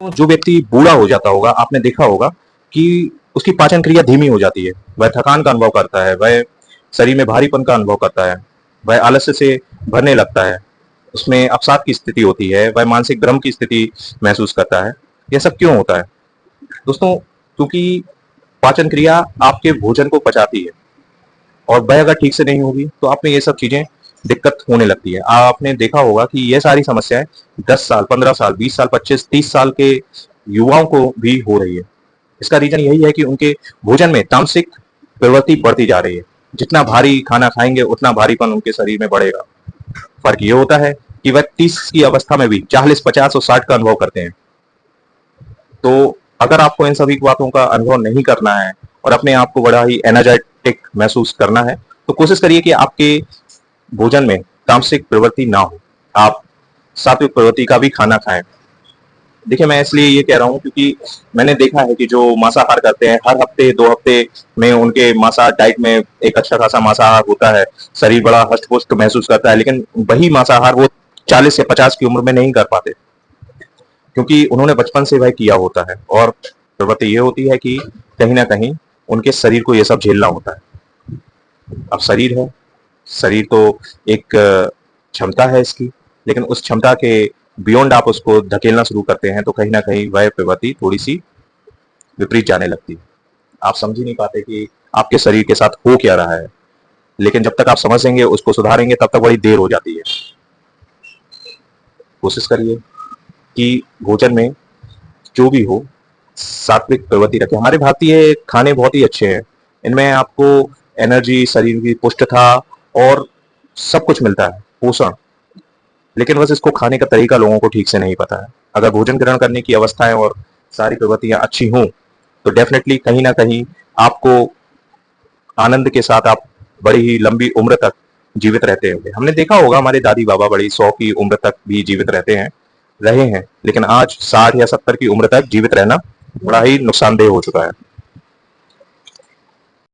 जो व्यक्ति बूढ़ा हो जाता होगा, आपने देखा होगा कि उसकी पाचन क्रिया धीमी हो जाती है, वह थकान का अनुभव करता है, वह शरीर में भारीपन का अनुभव करता है, वह आलस्य से भरने लगता है, उसमें अवसाद की स्थिति होती है, वह मानसिक भ्रम की स्थिति महसूस करता है। यह सब क्यों होता है दोस्तों? क्योंकि पाचन क्रिया आपके भोजन को पचाती है और वह अगर ठीक से नहीं होगी तो आप में ये सब चीजें दिक्कत होने लगती है। आपने देखा होगा कि ये सारी समस्याएं 10 साल, 15 साल, 20 साल, 25, 30 साल के युवाओं को भी हो रही है। इसका रीजन यही है कि उनके भोजन में तामसिक प्रवृत्ति बढ़ती जा रही है। जितना भारी खाना खाएंगे उतना भारीपन उनके शरीर में बढ़ेगा। फर्क ये होता है कि वह 30 की अवस्था में भी 40, 50 और 60 का अनुभव करते हैं। तो अगर आपको इन सभी बातों का अनुभव नहीं करना है और अपने आप को बड़ा ही एनर्जेटिक महसूस करना है, तो कोशिश करिए कि आपके भोजन में तामसिक प्रवृत्ति ना हो। आप सात्विक प्रवृत्ति का भी खाना खाएं। देखिए, मैं इसलिए ये कह रहा हूँ क्योंकि मैंने देखा है कि जो मांसाहार करते हैं, हर हफ्ते 2 हफ्ते में उनके मांसाहार डाइट में एक अच्छा खासा मांसाहार होता है, शरीर बड़ा हष्ट पुष्ट महसूस करता है, लेकिन वही मांसाहार वो 40 या 50 की उम्र में नहीं कर पाते, क्योंकि उन्होंने बचपन से वह किया होता है। और प्रवृत्ति ये होती है कि कहीं ना कहीं उनके शरीर को ये सब झेलना होता है। अब शरीर है, शरीर तो एक क्षमता है इसकी, लेकिन उस क्षमता के बियॉन्ड आप उसको धकेलना शुरू करते हैं तो कहीं ना कहीं वह प्रवृत्ति थोड़ी सी विपरीत जाने लगती है। आप समझ ही नहीं पाते कि आपके शरीर के साथ हो क्या रहा है, लेकिन जब तक आप समझेंगे, उसको सुधारेंगे, तब तक बड़ी देर हो जाती है। कोशिश करिए कि भोजन में जो भी हो, सात्विक प्रवृत्ति रखें। हमारे भारतीय खाने बहुत ही अच्छे हैं, इनमें आपको एनर्जी, शरीर की पुष्टता और सब कुछ मिलता है, पोषण। लेकिन बस इसको खाने का तरीका लोगों को ठीक से नहीं पता है। अगर भोजन ग्रहण करने की अवस्थाएं और सारी प्रवृत्तियां अच्छी हों तो डेफिनेटली कहीं ना कहीं आपको आनंद के साथ आप बड़ी ही लंबी उम्र तक जीवित रहते होंगे। हमने देखा होगा हमारे दादी बाबा बड़ी 100 की उम्र तक भी जीवित रहे हैं, लेकिन आज 60 या 70 की उम्र तक जीवित रहना बड़ा ही नुकसानदेह हो चुका है।